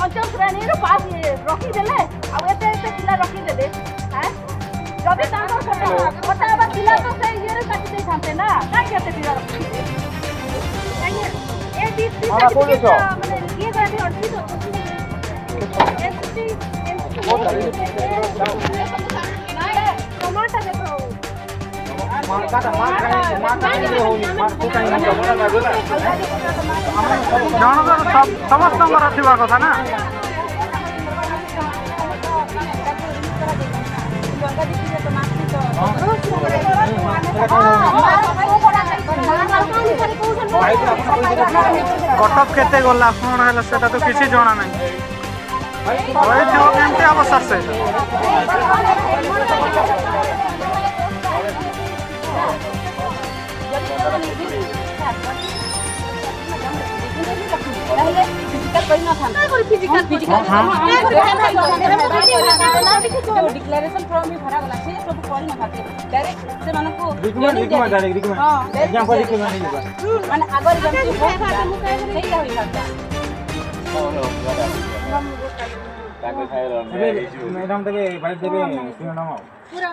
पंचम श्रेणी पास रखीदे पिला रखीदे जदि गोटे पिला तो से ये काटी दे ना कहीं पिला रखी समस्त कथा ना कटक केते गला कौन है सेटा तो किसी जना नहीं केमती हम सर डिक्लेरेशन फॉर्म भी भरा गला से सब करि न थाते डायरेक्ट से माने को माने अगर जम सही होई था मैडम देबे बाइट देबे पूरा